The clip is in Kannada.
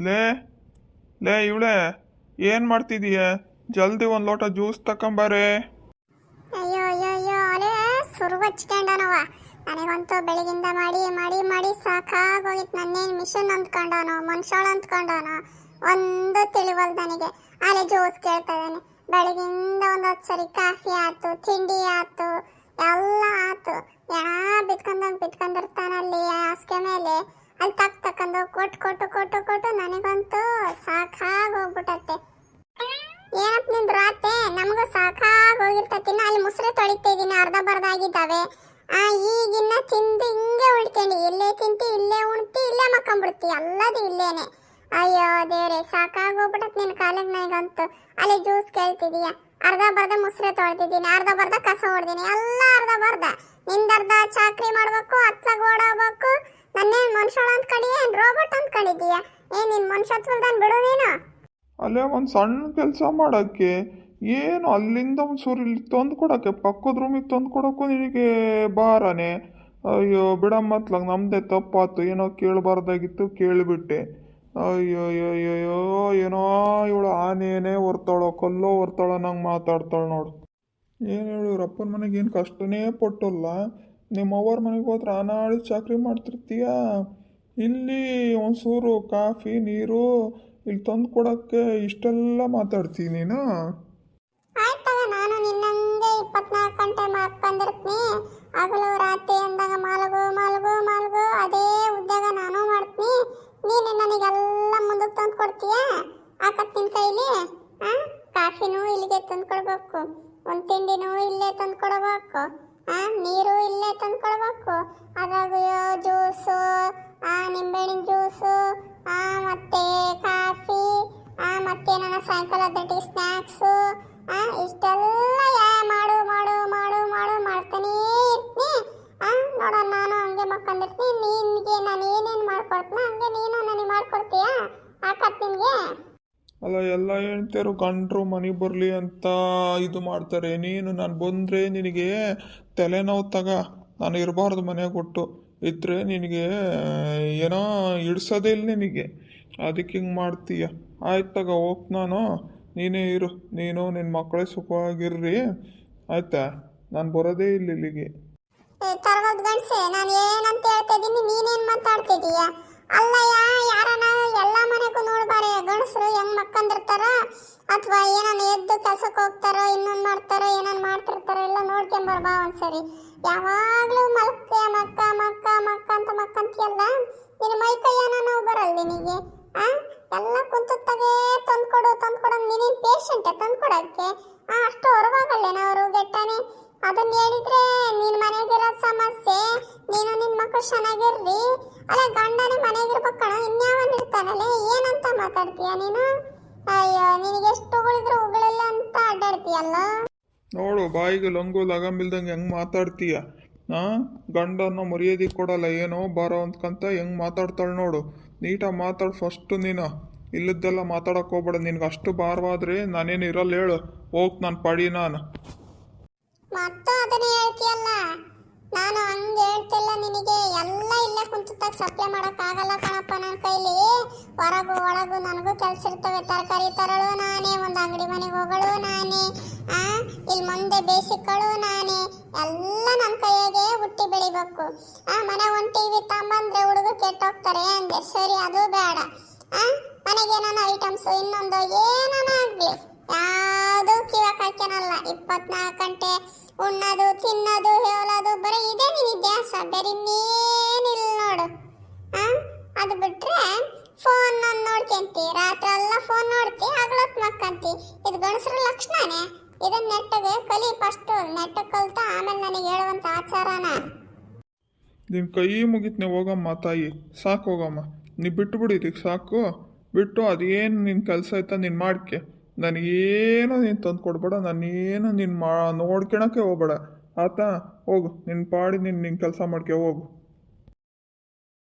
ಲೇ ಲೇ ಇವಳೆ ಏನು ಮಾಡ್ತಿದೀಯ? ಜಲ್ದಿ ಒಂದು ಲೋಟ ಜ್ಯೂಸ್ ತಕೊಂಬಾರೆ. ಅಯ್ಯೋ ಅಯ್ಯೋ ಅಯ್ಯೋ ಅಲೆ ಸುರು ಹಚ್ಕೊಂಡನವ. ನನಗಂತೂ ಬೆಳಗಿಂದ ಮಾಡಿ ಮಾಡಿ ಮಾಡಿ ಸಾಕಾಗೋಗಿತ್ತು. ನನ್ನೇನು ಮಿಷನ್ ಅಂದ್ಕೊಂಡವನು ಮನುಷ್ಯಳು ಅಂದ್ಕೊಂಡವನು ಒಂದು ತಿಳಿವಲ್ ನನಗೆ. ಅಲೆ ಜ್ಯೂಸ್ ಕೇಳ್ತದಾನೆ. ಬೆಳಗಿಂದ ಒಂದು 10 ಸರಿ ಕಾಫಿ ಆಯ್ತು, ತಿಂಡಿ ಆಯ್ತು, ಎಲ್ಲ ಆಯ್ತು. ಎಣ ಬಿಟ್ಕೊಂಡಿರ್ತಾನಲ್ಲಿ ಹಾಸಿಗೆ ಮೇಲೆ. ಅಲ್ಲಿ ತಕ್ಕಂದು ಕೊಟ್ಟು ಕೊಟ್ಟು ಕೊಟ್ಟು ಕೊಟ್ಟು ನನಗಂತೂ ಸಾಕಾಗೋಗ್ಬಿಟ್ಟತ್ತೆ. ಏನಪ್ಪ ನಿಂದು ರಾತೆ? ನಮಗೂ ಸಾಕಾಗೋಗಿರ್ತತಿನ. ಅಲ್ಲಿ ಮುಸ್ರೆ ತೊಳಿತಾ ಇದ್ದೀನಿ, ಅರ್ಧ ಬರ್ಧ ಆಗಿದ್ದಾವೆ. ಈಗಿನ್ನ ತಿಂದು ಹಿಂಗೆ ಉಳ್ಕೊಂಡು ಇಲ್ಲೇ ತಿಂತಿ, ಇಲ್ಲೇ ಉಣ್ತಿ, ಇಲ್ಲೇ ಮಕ್ಕೊಂಬಿಡ್ತಿ, ಎಲ್ಲದು ಇಲ್ಲೇನೆ. ಅಯ್ಯೋ ದೇವ್ರೆ, ಸಾಕಾಗೋಗ್ಬಿಟ್ಟತ್ ನಿನ್ನ ಕಾಲಿಗೆ ನನಗಂತೂ. ಅಲ್ಲಿ ಜ್ಯೂಸ್ ಕೇಳ್ತಿದೀಯ, ಅರ್ಧ ಬರ್ಧ ಮುಸ್ರೆ ತೊಳ್ತಿದ್ದೀನಿ, ಅರ್ಧ ಬರ್ಧ ಕಸ ಹೊಡ್ದೀನಿ, ಎಲ್ಲ ಅರ್ಧ ಬರ್ಧ. ನಿಂದರ್ಧ ಚಾಕ್ರಿ ಮಾಡ್ಬೇಕು, ಅತ್ಲಾಗ ಓಡೋಗ್ಬೇಕು. ನನ್ನೇನು ಮನುಷ್ಯಳು ಅಂದ್ಕೊಂಡಿಯ, ಏನು ರೋಬೋಟ್ ಅಂದ್ಕೊಂಡಿದೀಯ? ನಿನ್ನ ಮನುಷ್ಯತ್ವಲ್ದಾನ್ ಬಿಡು ನೀನು. ಅಲ್ಲೇ ಒಂದು ಸಣ್ಣ ಕೆಲಸ ಮಾಡೋಕ್ಕೆ ಏನು ಅಲ್ಲಿಂದ ಒಂದು ಸೂರು ಇಲ್ಲಿ ತಂದು ಕೊಡೋಕ್ಕೆ, ಪಕ್ಕದ ರೂಮಿಗೆ ತಂದು ಕೊಡೋಕ್ಕೂ ನಿನಗೆ ಬಾರನೆ. ಅಯ್ಯೋ ಬಿಡಮ್ಮತ್ಲಾಗ ನಮ್ಮದೇ ತಪ್ಪಾತು, ಏನೋ ಕೇಳಬಾರ್ದಾಗಿತ್ತು ಕೇಳಿಬಿಟ್ಟೆ. ಅಯ್ಯೋ ಅಯ್ಯೋ ಅಯ್ಯೋ, ಏನೋ ಇವಳು ಆನೇನೇ ಹೊರ್ತಾಳೋ ಕಲ್ಲೋ ಹೊರ್ತಾಳೋ ನಂಗೆ ಮಾತಾಡ್ತಾಳೆ ನೋಡು. ಏನು ಹೇಳು, ಇವ್ರಪ್ಪನ ಮನೆಗೆ ಏನು ಕಷ್ಟನೇ ಪಟ್ಟಲ್ಲ. ನಿಮ್ಮ ಅವ್ರ ಮನೆಗೆ ಹೋದ್ರೆ ಅನಾಳಿ ಚಾಕ್ರಿ ಮಾಡ್ತಿರ್ತೀಯ, ಇಲ್ಲಿ ಒಂದು ಸೂರು ಕಾಫಿ ನೀರು ಇಲ್ಲಿ ತಂದು ಕೊಡೋಕ್ಕೆ ಇಷ್ಟೆಲ್ಲ ಮಾತಾಡ್ತೀನಿ ನೀನು. ಆಯ್ತವ, ನಾನು ನಿನ್ನಂಗೆ 24 ಗಂಟೆ ಮಾಡ್ಕೊಂಡಿರ್ತೀನಿ. ಹಗಲು ರಾತ್ರಿ ಅಂದಾಗ ಮಾಲ್ಗೋ ಮಾಲ್ಗೋ ಮಾಲ್ಗೋ ಅದೇ ಉದ್ಯೋಗ ನಾನು ಮಾಡ್ತೀನಿ. ನೀನು ನನಗೆಲ್ಲ ಮುಂದಕ್ಕೆ ತಂದು ಕೊಡ್ತೀಯಾ? ಆಕತ್ತಿನ ಕೈಲಿ ಕಾಫಿನೂ ಇಲ್ಲಿಗೆ ತಂದು ಕೊಡ್ಬೇಕು, ಒಂದು ತಿಂಡಿನೂ ಇಲ್ಲೇ ತಂದು ಕೊಡಬೇಕು, ನೀರು ಇಲ್ಲೇ ತಂದು ಕೊಡಬೇಕು. ಅದ್ರಾಗ ಜ್ಯೂಸು, ನಿಂಬೆಹಣ್ಣಿನ ಜ್ಯೂಸು, ಮತ್ತೆ ಕಾಫಿ, ಮತ್ತೆ ನನ್ನ ಸಾಯಂಕಾಲದ ಸ್ನ್ಯಾಕ್ಸು, ಇಷ್ಟೆಲ್ಲ ಮಾಡು ಮಾಡು ಮಾಡು ಮಾಡು ಮಾಡ್ತಾನೇ ಇರ್ತೀನಿ. ನೋಡೋಣ, ನಾನು ಹಂಗೆ ಮಕ್ಕೊಂಡಿರ್ತೀನಿ. ನಿನಗೆ ನಾನು ಏನೇನು ಮಾಡ್ಕೊಡ್ತೀನಿ ಹಂಗೆ ನೀನು ನನಗೆ ಮಾಡ್ಕೊಡ್ತೀಯಾ? ಆಕತ್ ನಿನಗೆ? ಅಲ್ಲ, ಎಲ್ಲ ಹೇಳ್ತಾರು ಗಂಡರು ಮನೆಗೆ ಬರಲಿ ಅಂತ ಇದು ಮಾಡ್ತಾರೆ. ನೀನು ನಾನು ಬಂದರೆ ನಿನಗೆ ತಲೆನೋವು ತಗ. ನಾನು ಇರಬಾರ್ದು ಮನೆಗೆ ಕೊಟ್ಟು ಇದ್ದರೆ ನಿನಗೆ ಏನೋ ಇಡ್ಸೋದೇ ಇಲ್ಲ ನಿನಗೆ. ಅದಕ್ಕೆ ಹಿಂಗೆ ಮಾಡ್ತೀಯ. ಆಯ್ತು ತಗ, ಹೋಗ್ ನಾನು. ನೀನೇ ಇರು, ನೀನು ನಿನ್ನ ಮಕ್ಕಳೇ ಸುಖವಾಗಿರ್ರಿ ಆಯ್ತಾ. ನಾನು ಬರೋದೇ ಇಲ್ಲ ಇಲ್ಲಿಗೆ. ತರಗದ ಗಂಡ್ಸೆ, ನಾನು ಏನಂತ ಹೇಳ್ತಾ ಇದ್ದೀನಿ, ನೀನೇನು ಮಾತಾಡ್ತಿದೀಯ? ಅಲ್ಲಯ್ಯ, ಯಾರನ ಎಲ್ಲ ಮನೆಗೂ ನೋಡ್ಬಾರೆ ಗಂಡಸರು ಹೆಂಗ್ ಮಕ್ಕಂದಿರ್ತಾರ, ಅಥವಾ ಏನನ್ನ ಎದ್ದು ಕೆಲಸಕ್ಕೆ ಹೋಗ್ತಾರೋ, ಇನ್ನೊಂದು ಮಾಡ್ತಾರೋ, ಏನನ್ನ ಮಾಡ್ತಿರ್ತಾರೋ ಎಲ್ಲ ನೋಡ್ಕೊಂಬರ್ಬಾ ಒಂದ್ಸರಿ. ಯಾವಾಗಲೂ ಮಕ್ಕ ಮಕ್ಕ ಮಕ್ಕ ಮಕ್ಕ ಅಂತ ಮಕ್ಕಂತೀಯಲ್ಲ, ನಿನ್ನ ಮೈ ಕೈಯನ ನೋವು ಬರಲ್ಲ ನಿನಗೆ. ಎಲ್ಲ ಕುಂತತ್ತಾಗೆ ತಂದ್ಕೊಡು ತಂದ್ಕೊಡು. ನೀನೇನು ಪೇಷಂಟೆ ತಂದ್ಕೊಡಕ್ಕೆ? ಅಷ್ಟು ಹೊರವಾಗಲ್ಲೇನ ಅವರು ಗೆಟ್ಟಾನೆ. ಅದನ್ನ ಹೇಳಿದ್ರೆ ನಿನ್ನ ಮನೆಗಿರೋ ಸಮಸ್ಯೆ, ನೀನು ನಿನ್ನ ಮಕ್ಕಳು ಚೆನ್ನಾಗಿರ್ರಿ. ಅಲ್ಲ, ಗಂಡನೇ ಮನೆಗಿರ್ಬೇಕಣ, ಇನ್ಯಾವನ್ ಇರ್ತಾನಲ್ಲೇ? ಏನಂತ ಮಾತಾಡ್ತೀಯ ನೀನು? ಅಯ್ಯೋ, ನಿನಗೆ ಎಷ್ಟು ಉಗಳಿದ್ರು ಉಗಳಿಲ್ಲ ಅಂತ ಅಡ್ಡಾಡ್ತೀಯಲ್ಲ. ನೋಡು, ಬಾಯಿಗೆ ಲಂಗು ಲಗಂಬಿಲ್ದಂಗೆ ಹೆಂಗೆ ಮಾತಾಡ್ತೀಯ. ಗಂಡನ್ನು ಮರ್ಯಾದೆ ಕೊಡಲ್ಲ, ಏನೋ ಬಾರೋ ಅಂದ್ಕಂತ ಹೆಂಗೆ ಮಾತಾಡ್ತಾಳೆ ನೋಡು. ನೀಟಾಗಿ ಮಾತಾಡು ಫಸ್ಟು ನೀನು. ಇಲ್ಲದ್ದೆಲ್ಲ ಮಾತಾಡೋಕೆ ಹೋಗ್ಬೇಡ. ನಿನ್ಗೆ ಅಷ್ಟು ಭಾರವಾದ್ರೆ ನಾನೇನು ಇರಲ್ಲ, ಹೇಳು. ಹೋಗ್ ನಾನು ಪಡಿ ನಾನು. ಮತ್ತು ಅದನ್ನೇ ಹೇಳ್ತೀಯಲ್ಲ, ನಾನು ಹಂಗೆ ಹೇಳ್ತಿಲ್ಲ ನಿನಗೆ. ಎಲ್ಲ ಇಲ್ಲೇ ಕುಂತಾಗ ಸಪ್ಲೈ ಮಾಡೋಕ್ಕಾಗಲ್ಲ ಕಣಪ್ಪ ನನ್ನ ಕೈಲಿ. ಹೊರಗು ಒಳಗು ನನಗೂ ಕೆಲಸ ಇರ್ತವೆ. ತರಕಾರಿ ತರಳು ನಾನೇ, ಒಂದು ಅಂಗಡಿ ಮನೆಗೆ ಹೋಗಳು ನಾನೇ, ಇಲ್ಲಿ ಮುಂದೆ ಬೇಸಿಕ್ಕಳು ನಾನೇ. ಎಲ್ಲ ನನ್ನ ಕೈಯಾಗೆ ಹುಟ್ಟಿ ಬೆಳಿಬೇಕು. ಮನೆ ಒಂದು ಟಿವಿ ತಗೊಂಬಂದ್ರೆ ಹುಡುಗರು ಕೆಟ್ಟೋಗ್ತಾರೆ ಅಂದೆ. ಸರಿ, ಅದು ಬೇಡ. ಮನೆಗೆ ಏನಾನ ಐಟಮ್ಸು ಇನ್ನೊಂದು ಏನಾನ ಆಗಲಿ ಯಾವುದು ಕಿವಾಗ ಹಾಕ್ಯಾನಲ್ಲ. 24 ಗಂಟೆ ಉಣ್ಣೋದು ತಿನ್ನೋದು ಹೇಳೋದು ಬರೀ ಇದೇ ನಿನ್ನ ದ್ಯಾಸ, ಬೇರೆ ಇನ್ನೇನಿಲ್ಲ ನೋಡು. ಅದು ಬಿಟ್ರೆ ಫೋನ್ ನೋಡ್ಕೊಂತಿ, ರಾತ್ರಿ ಎಲ್ಲ ಫೋನ್ ನೋಡ್ತಿ, ಹಗಲೊತ್ತು ಮಕ್ಕಂತಿ. ಇದು ಗಂಡಸ್ರ ಲಕ್ಷಣನೇ. ಇದನ್ನ ನೆಟ್ಟಗೆ ಕಲಿ ಫಸ್ಟು. ನೆಟ್ಟ ಕಲ್ತ ಆಮೇಲೆ ನನಗೆ ಹೇಳುವಂಥ ಆಚಾರನ. ನಿನ್ನ ಕೈ ಮುಗಿತ್ನೆ, ಹೋಗಮ್ಮ ತಾಯಿ, ಸಾಕು ಹೋಗಮ್ಮ. ನೀ ಬಿಟ್ಟು ಬಿಡಿದೀಗ ಸಾಕು. ಬಿಟ್ಟು ಅದೇನು ನಿನ್ನ ಕೆಲಸ ಆಯ್ತಾ ನೀನು ಮಾಡ್ಕೆ. ನನಗೇನು ನೀನು ತಂದು ಕೊಡ್ಬೇಡ, ನಾನೇನು ನೀನು ನೋಡ್ಕೊಳಕ್ಕೆ ಹೋಗ್ಬೇಡ ಆಯ್ತಾ. ಹೋಗು, ನಿನ್ನ ಪಾಡಿ ನಿನ್ನ ಕೆಲಸ ಮಾಡ್ಕೆ ಹೋಗು.